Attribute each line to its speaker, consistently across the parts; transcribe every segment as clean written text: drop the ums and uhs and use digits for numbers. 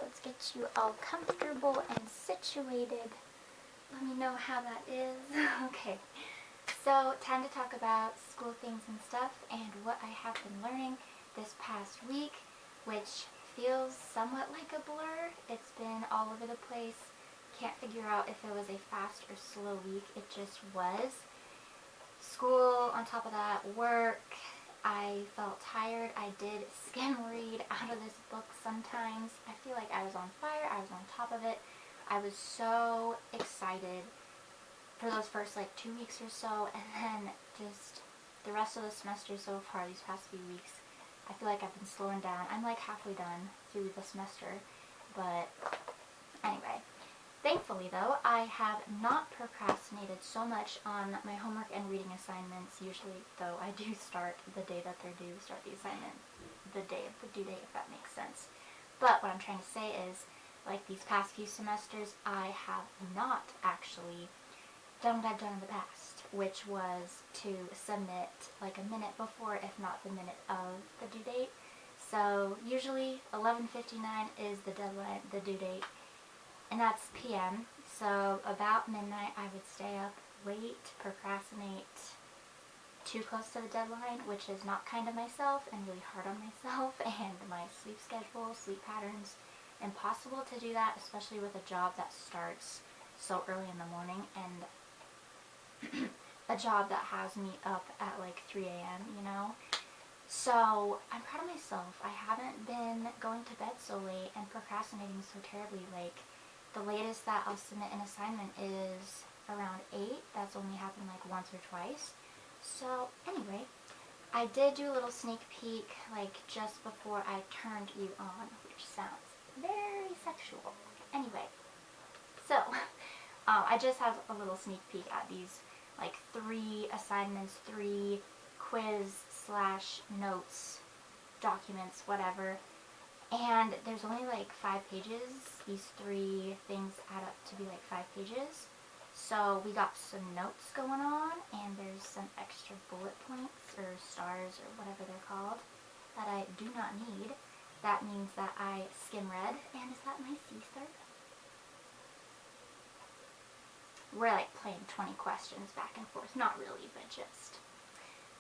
Speaker 1: let's get you all comfortable and situated. Let me know how that is. Okay, so time to talk about school things and stuff and what I have been learning this past week, which feels somewhat like a blur. It's been all over the place. Can't figure out if it was a fast or slow week. It just was. School, on top of that, work. I felt tired. I did skim read out of this book sometimes. I feel like I was on fire. I was on top of it. I was so excited for those first like 2 weeks or so, and then just the rest of the semester so far, these past few weeks, I feel like I've been slowing down. I'm like halfway done through the semester, but anyway. Thankfully though, I have not procrastinated so much on my homework and reading assignments. Usually though, I do start the day that they're due, start the assignment the day of the due date, if that makes sense. But what I'm trying to say is, like these past few semesters, I have not actually done what I've done in the past, which was to submit like a minute before, if not the minute of the due date. So usually 11:59 is the deadline, the due date, and that's PM. So about midnight I would stay up late, procrastinate too close to the deadline, which is not kind of myself and really hard on myself and my sleep schedule, sleep patterns. Impossible to do that, especially with a job that starts so early in the morning and a job that has me up at like 3 a.m., you know? So I'm proud of myself. I haven't been going to bed so late and procrastinating so terribly. Like, the latest that I'll submit an assignment is around 8. That's only happened like once or twice. So anyway, I did do a little sneak peek like just before I turned you on, which sounds very sexual. Anyway, so I just have a little sneak peek at these like 3 assignments, 3 quiz/notes, documents, whatever. And there's only like 5 pages. These 3 things add up to be like 5 pages. So we got some notes going on, and there's some extra bullet points or stars or whatever they're called that I do not need. That means that I skim read. And is that my sister? We're like playing 20 questions back and forth. Not really, but just.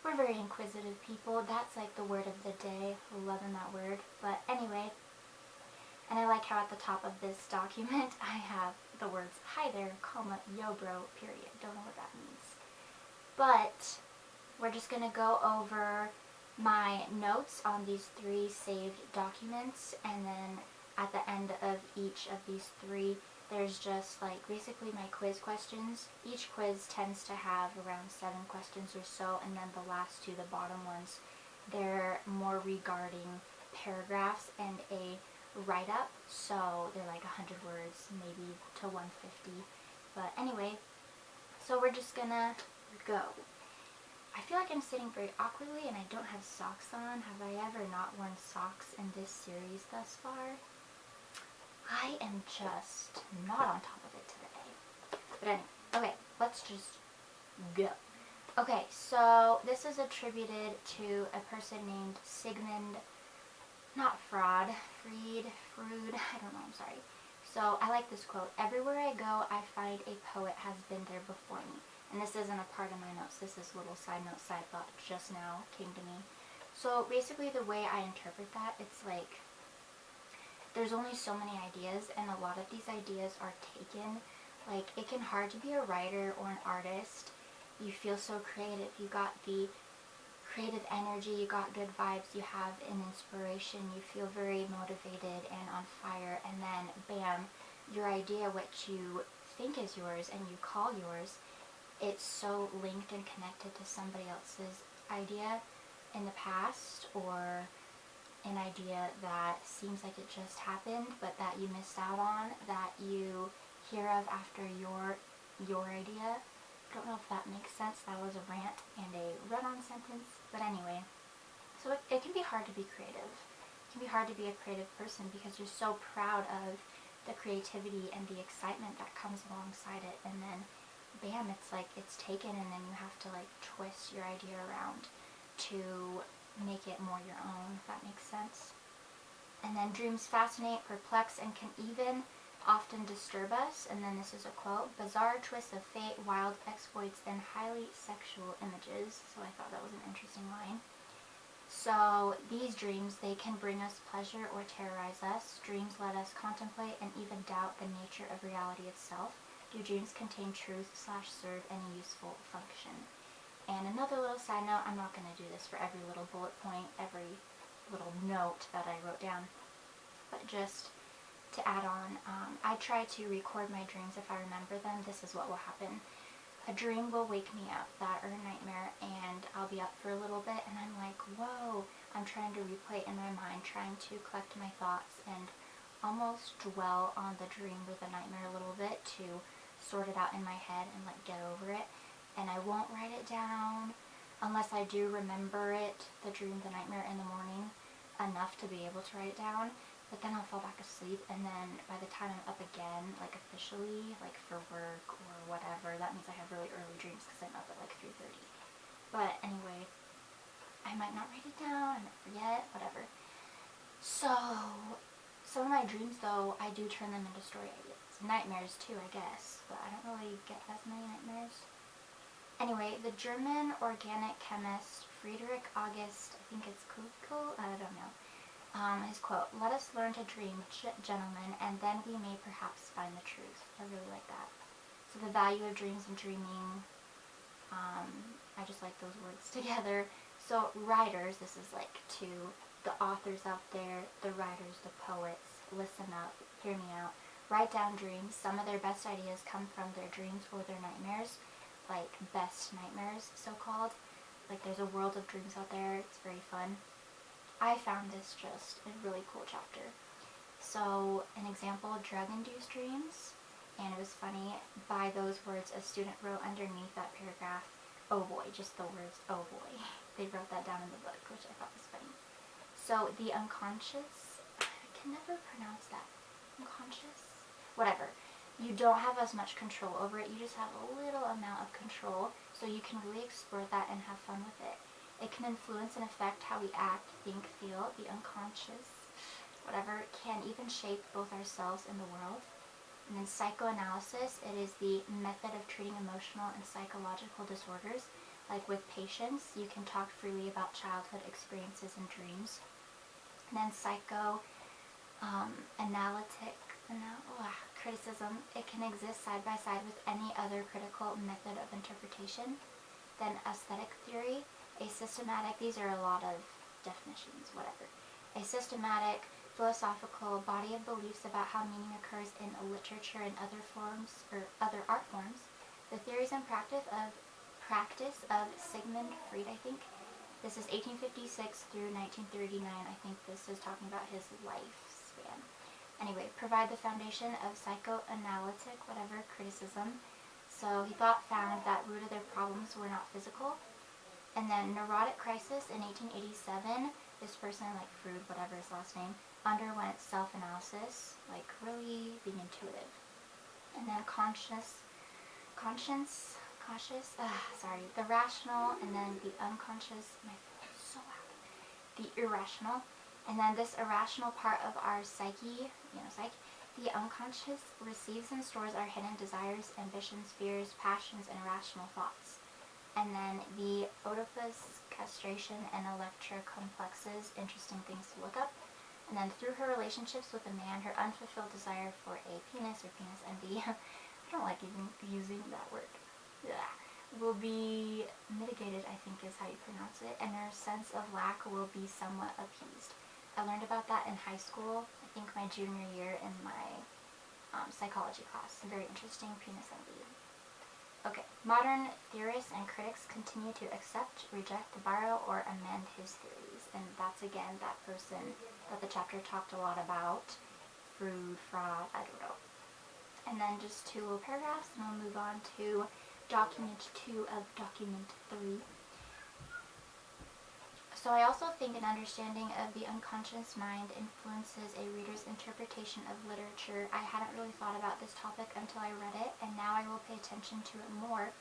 Speaker 1: We're very inquisitive people. That's like the word of the day. Loving that word. But anyway, and I like how at the top of this document I have the words "Hi there, comma, yo bro, period." Don't know what that means. But we're just going to go over my notes on these 3 saved documents, and then at the end of each of these 3, there's just like basically my quiz questions. Each quiz tends to have around 7 questions or so, and then the last 2, the bottom ones, they're more regarding paragraphs and a write-up, so they're like 100 words, maybe to 150. But anyway, so we're just gonna go. I feel like I'm sitting very awkwardly and I don't have socks on. Have I ever not worn socks in this series thus far? I am just not on top of it today. But anyway, okay, let's just go. Okay, so this is attributed to a person named Sigmund, not Freud, I don't know, I'm sorry. So I like this quote: "Everywhere I go, I find a poet has been there before me." And this isn't a part of my notes. This is a little side note, side thought just now came to me. So basically the way I interpret that, it's like there's only so many ideas, and a lot of these ideas are taken. Like, it can hard to be a writer or an artist. You feel so creative. You got the creative energy, you got good vibes, you have an inspiration, you feel very motivated and on fire, and then bam, your idea, what you think is yours and you call yours, it's so linked and connected to somebody else's idea in the past, or an idea that seems like it just happened but that you missed out on, that you hear of after your idea. I don't know if that makes sense. That was a rant and a run-on sentence, but anyway. So it can be hard to be creative. It can be hard to be a creative person because you're so proud of the creativity and the excitement that comes alongside it, and then bam, it's like it's taken, and then you have to like twist your idea around to make it more your own, if that makes sense. And then dreams fascinate, perplex, and can even often disturb us. And then this is a quote: bizarre twists of fate, wild exploits, and highly sexual images. So I thought that was an interesting line. So these dreams, they can bring us pleasure or terrorize us. Dreams let us contemplate and even doubt the nature of reality itself. Do dreams contain truth/serve any useful function? And another little side note, I'm not going to do this for every little bullet point, every little note that I wrote down, but just to add on, I try to record my dreams if I remember them. This is what will happen. A dream will wake me up, that or a nightmare, and I'll be up for a little bit, and I'm like, whoa, I'm trying to replay it in my mind, trying to collect my thoughts and almost dwell on the dream or the nightmare a little bit to sort it out in my head and like get over it. And I won't write it down unless I do remember it, the dream, the nightmare, in the morning enough to be able to write it down. But then I'll fall back asleep, and then by the time I'm up again, like officially, like for work or whatever, that means I have really early dreams because I'm up at like 3:30. But anyway, I might not write it down, I might forget, whatever. So, some of my dreams though, I do turn them into story ideas. Nightmares too, I guess, but I don't really get as many nightmares. Anyway, the German organic chemist Friedrich August, I think it's Kugel, I don't know. His quote: let us learn to dream, gentlemen, and then we may perhaps find the truth. I really like that. So the value of dreams and dreaming, I just like those words together. So writers, this is like to the authors out there, the writers, the poets, listen up, hear me out. Write down dreams. Some of their best ideas come from their dreams or their nightmares, like best nightmares, so-called. Like there's a world of dreams out there. It's very fun. I found this just a really cool chapter. So an example, drug-induced dreams, and it was funny, by those words a student wrote underneath that paragraph, oh boy, just the words, oh boy. They wrote that down in the book, which I thought was funny. So the unconscious, I can never pronounce that, unconscious? Whatever. You don't have as much control over it, you just have a little amount of control, so you can really explore that and have fun with it. It can influence and affect how we act, think, feel. The unconscious, whatever, can even shape both ourselves and the world. And then psychoanalysis, it is the method of treating emotional and psychological disorders. Like with patients, you can talk freely about childhood experiences and dreams. And then psychoanalytic criticism, it can exist side by side with any other critical method of interpretation. Then aesthetic theory, a systematic, these are a lot of definitions, whatever. A systematic, philosophical body of beliefs about how meaning occurs in literature and other forms, or other art forms. The theories and practice of Sigmund Freud, I think. This is 1856 through 1939. I think this is talking about his lifespan. Anyway, provide the foundation of psychoanalytic, whatever, criticism. So he found that root of their problems were not physical. And then neurotic crisis in 1887, this person, like Freud, whatever his last name, underwent self-analysis, like really being intuitive. And then the rational, and then the unconscious, my phone is so loud, the irrational, and then this irrational part of our psyche, the unconscious receives and stores our hidden desires, ambitions, fears, passions, and irrational thoughts. And then the Oedipus castration and Electra complexes, interesting things to look up. And then through her relationships with a man, her unfulfilled desire for a penis, or penis envy, I don't like even using that word, will be mitigated, I think is how you pronounce it, and her sense of lack will be somewhat appeased. I learned about that in high school, I think my junior year in my psychology class. Very interesting, penis envy. Okay, modern theorists and critics continue to accept, reject, borrow, or amend his theories. And that's, again, that person that the chapter talked a lot about. Freud, I don't know. And then just two little paragraphs, and we'll move on to document 2 of document 3. So I also think an understanding of the unconscious mind influences a reader's interpretation of literature. I hadn't really thought about this topic until I read it, and now I will pay attention to it more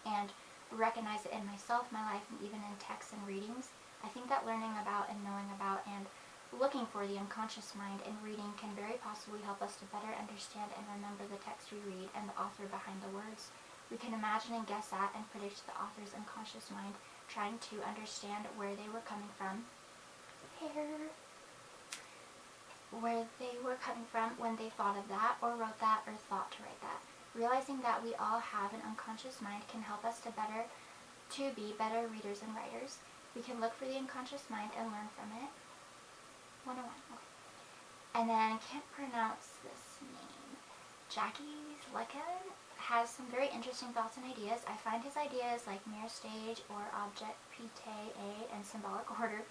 Speaker 1: and recognize it in myself, my life, and even in texts and readings. I think that learning about and knowing about and looking for the unconscious mind in reading can very possibly help us to better understand and remember the text we read and the author behind the words. We can imagine and guess at and predict the author's unconscious mind, trying to understand where they were coming from, when they thought of that, or wrote that, or thought to write that. Realizing that we all have an unconscious mind can help us to be better readers and writers. We can look for the unconscious mind and learn from it. 101. Okay. And then, can't pronounce this name. Jackie Lecken has some very interesting thoughts and ideas. I find his ideas like mirror stage or object PTA and symbolic order.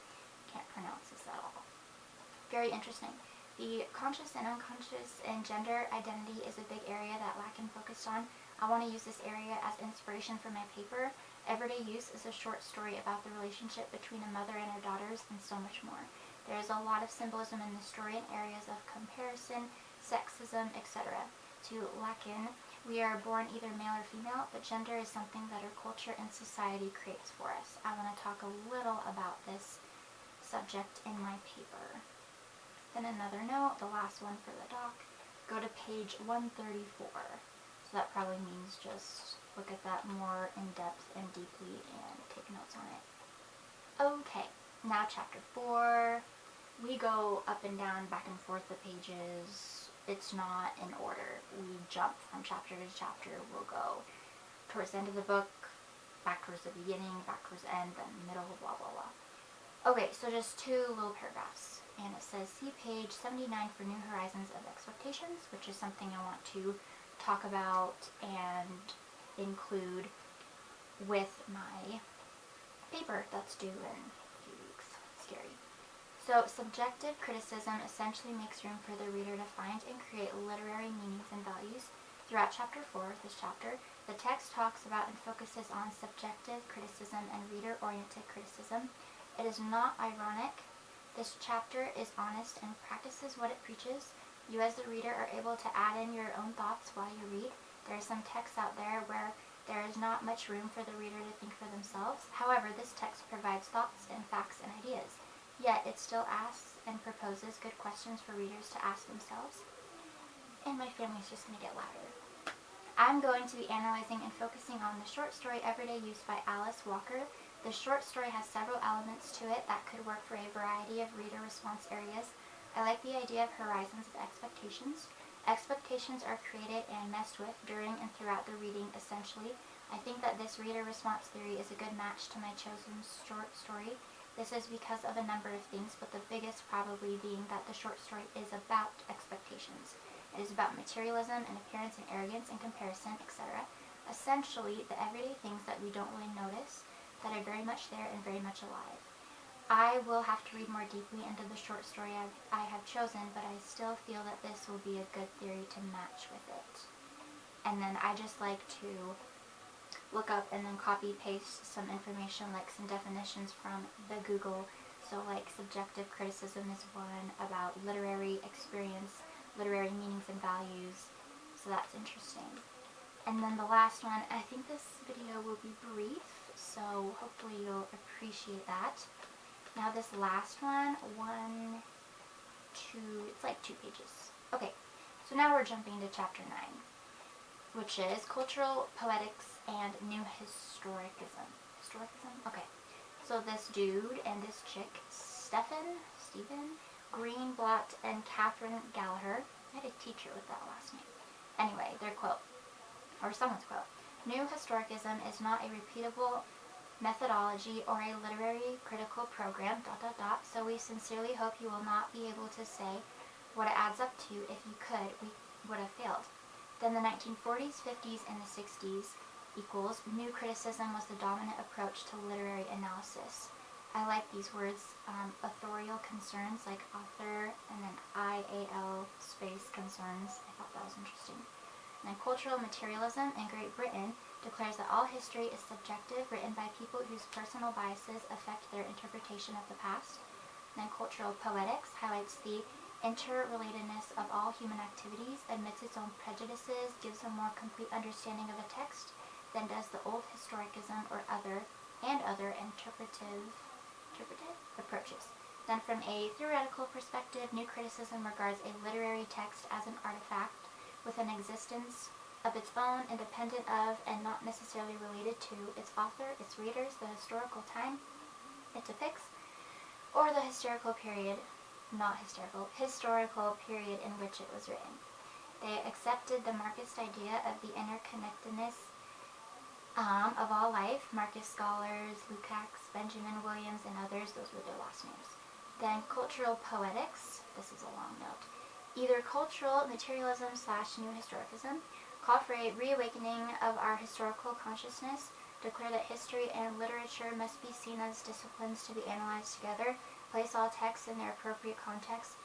Speaker 1: Can't pronounce this at all. Very interesting. The conscious and unconscious and gender identity is a big area that Lacan focused on. I want to use this area as inspiration for my paper. Everyday Use is a short story about the relationship between a mother and her daughters and so much more. There is a lot of symbolism in the story in areas of comparison, sexism, etc. To Lacan, we are born either male or female, but gender is something that our culture and society creates for us. I want to talk a little about this subject in my paper. Then another note, the last one for the doc, go to page 134. So that probably means just look at that more in depth and deeply and take notes on it. Okay, now chapter 4. We go up and down, back and forth the pages. It's not in order. We jump from chapter to chapter. We'll go towards the end of the book, back towards the beginning, back towards the end, then middle, blah, blah, blah. Okay, so just 2 little paragraphs. And it says, see page 79 for New Horizons of Expectations, which is something I want to talk about and include with my paper that's due in a few weeks. Scary. So, subjective criticism essentially makes room for the reader to find and create literary meanings and values. Throughout chapter 4, this chapter, the text talks about and focuses on subjective criticism and reader-oriented criticism. It is not ironic. This chapter is honest and practices what it preaches. You as the reader are able to add in your own thoughts while you read. There are some texts out there where there is not much room for the reader to think for themselves. However, this text provides thoughts and facts and ideas. Yet it still asks and proposes good questions for readers to ask themselves. And my family's just going to get louder. I'm going to be analyzing and focusing on the short story Everyday Use by Alice Walker. The short story has several elements to it that could work for a variety of reader response areas. I like the idea of horizons of expectations. Expectations are created and messed with during and throughout the reading, essentially. I think that this reader response theory is a good match to my chosen short story. This is because of a number of things, but the biggest probably being that the short story is about expectations. It is about materialism and appearance and arrogance and comparison, etc. Essentially, the everyday things that we don't really notice, that are very much there and very much alive. I will have to read more deeply into the short story I have chosen, but I still feel that this will be a good theory to match with it. And then I just like to look up and then copy paste some information, like some definitions from the Google. So like subjective criticism is one, about literary experience, literary meanings and values. So that's interesting. And then the last one, I think this video will be brief, so hopefully you'll appreciate that. Now this last one, it's like 2 pages. Okay, so now we're jumping to chapter 9, which is Cultural Poetics and New Historicism. Historicism? Okay, so this dude and this chick, Stephen Greenblatt and Catherine Gallagher, I had a teacher with that last name. Anyway, their quote, or someone's quote, New Historicism is not a repeatable methodology or a literary critical program, ... so we sincerely hope you will not be able to say what it adds up to. If you could, we would have failed. Then the 1940s, 50s, and the 60s equals new criticism was the dominant approach to literary analysis. I like these words, authorial concerns, like author, and then IAL space concerns. I thought that was interesting. And then cultural materialism in Great Britain declares that all history is subjective, written by people whose personal biases affect their interpretation of the past. And then cultural poetics highlights the interrelatedness of all human activities, admits its own prejudices, gives a more complete understanding of a text than does the old historicism or other interpretive approaches. Then from a theoretical perspective, new criticism regards a literary text as an artifact with an existence of its own, independent of and not necessarily related to its author, its readers, the historical time it depicts, or the historical period in which it was written. They accepted the Marxist idea of the interconnectedness of all life. Marxist scholars, Lukács, Benjamin Williams, and others, those were their last names. Then cultural poetics, this is a long note, either cultural materialism / new historicism, call for a reawakening of our historical consciousness, declare that history and literature must be seen as disciplines to be analyzed together, place all texts in their appropriate context,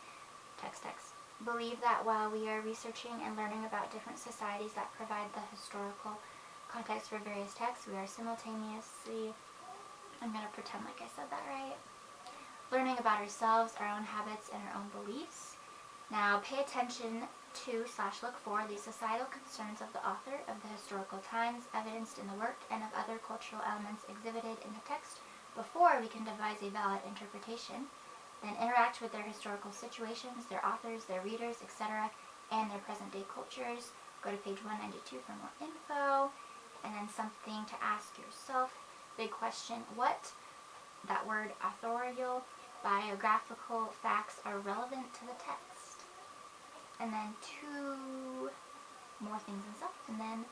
Speaker 1: text, believe that while we are researching and learning about different societies that provide the historical context for various texts, we are simultaneously, I'm going to pretend like I said that right, learning about ourselves, our own habits, and our own beliefs. Now pay attention to / look for the societal concerns of the author, of the historical times evidenced in the work, and of other cultural elements exhibited in the text before we can devise a valid interpretation. Then interact with their historical situations, their authors, their readers, etc., and their present-day cultures. Go to page 192 for more info. And then something to ask yourself. Big question, what, that word authorial, biographical facts are relevant to the text? And then 2 more things and stuff, and then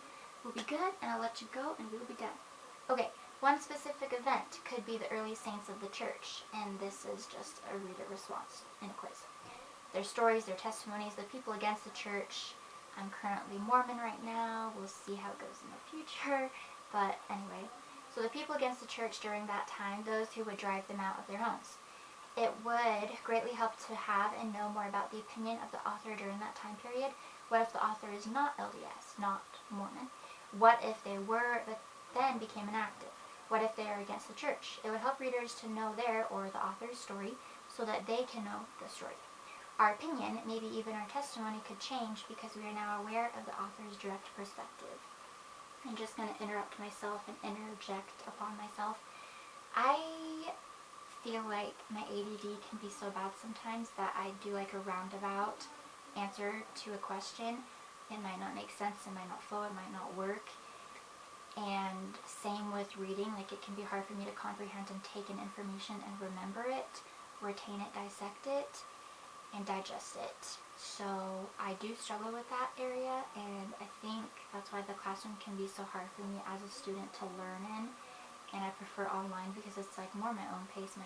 Speaker 1: we'll be good, and I'll let you go, and we'll be done. Okay, one specific event could be the early saints of the church, and this is just a reader response in a quiz. Their stories, their testimonies, the people against the church. I'm currently Mormon right now. We'll see how it goes in the future, but anyway. So the people against the church during that time, those who would drive them out of their homes. It would greatly help to have and know more about the opinion of the author during that time period. What if the author is not LDS, not Mormon? What if they were, but then became inactive? What if they are against the church? It would help readers to know their, or the author's story, so that they can know the story. Our opinion, maybe even our testimony, could change because we are now aware of the author's direct perspective. I'm just going to interrupt myself and interject upon myself. I feel like my ADD can be so bad sometimes that I do like a roundabout answer to a question. It might not make sense, it might not flow, it might not work. And same with reading, like it can be hard for me to comprehend and take in information and remember it, retain it, dissect it, and digest it. So I do struggle with that area, and I think that's why the classroom can be so hard for me as a student to learn in, and I prefer online because it's like more my own pace, my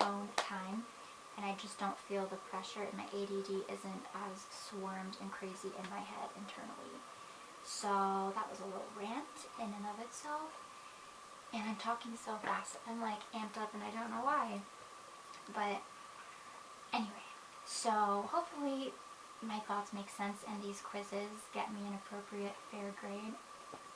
Speaker 1: own time, and I just don't feel the pressure, and my ADD isn't as swarmed and crazy in my head internally. So that was a little rant in and of itself, and I'm talking so fast, I'm like amped up and I don't know why, but anyway. So hopefully my thoughts make sense and these quizzes get me an appropriate fair grade.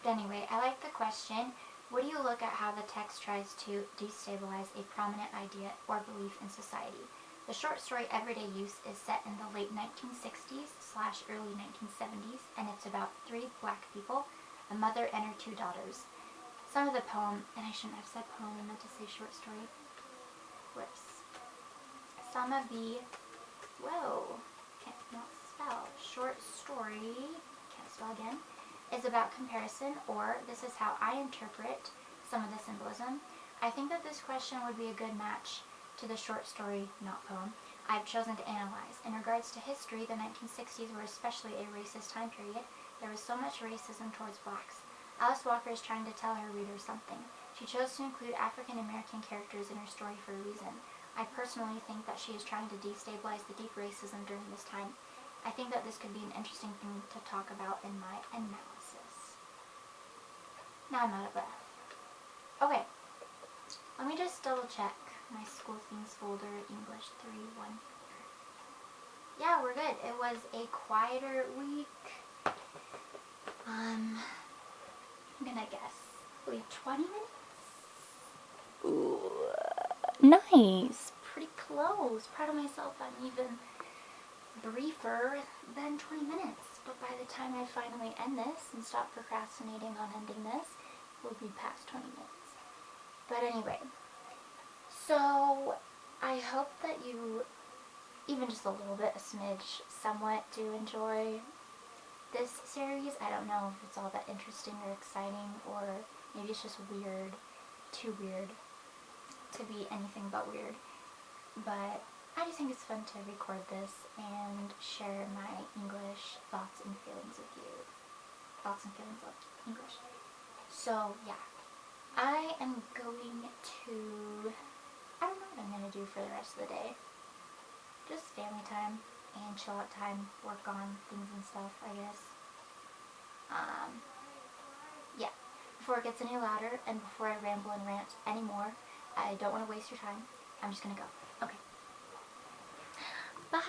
Speaker 1: But anyway, I like the question, what do you look at how the text tries to destabilize a prominent idea or belief in society? The short story Everyday Use is set in the late 1960s / early 1970s, and it's about 3 black people, a mother and her 2 daughters. Some of the poem, and I shouldn't have said poem, I meant to say short story. Whoops. Some of the can't not spell. Short story, can't spell again, is about comparison, or this is how I interpret some of the symbolism. I think that this question would be a good match to the short story, not poem, I've chosen to analyze. In regards to history, the 1960s were especially a racist time period. There was so much racism towards blacks. Alice Walker is trying to tell her readers something. She chose to include African American characters in her story for a reason. I personally think that she is trying to destabilize the deep racism during this time. I think that this could be an interesting thing to talk about in my analysis. Now I'm out of breath. Okay, let me just double check my school things folder, English 3-1. Yeah, we're good. It was a quieter week. I'm gonna guess, probably 20 minutes? Ooh. Nice. Pretty close. Proud of myself. I'm even briefer than 20 minutes. But by the time I finally end this and stop procrastinating on ending this, we'll be past 20 minutes. But anyway, so I hope that you, even just a little bit, a smidge, somewhat do enjoy this series. I don't know if it's all that interesting or exciting, or maybe it's just weird, too weird to be anything but weird. But I just think it's fun to record this and share my English thoughts and feelings with you. Thoughts and feelings of English. So yeah, I am going to, I don't know what I'm going to do for the rest of the day. Just family time and chill out time, work on things and stuff, I guess. Yeah, before it gets any louder and before I ramble and rant anymore, I don't want to waste your time. I'm just going to go. Okay. Bye.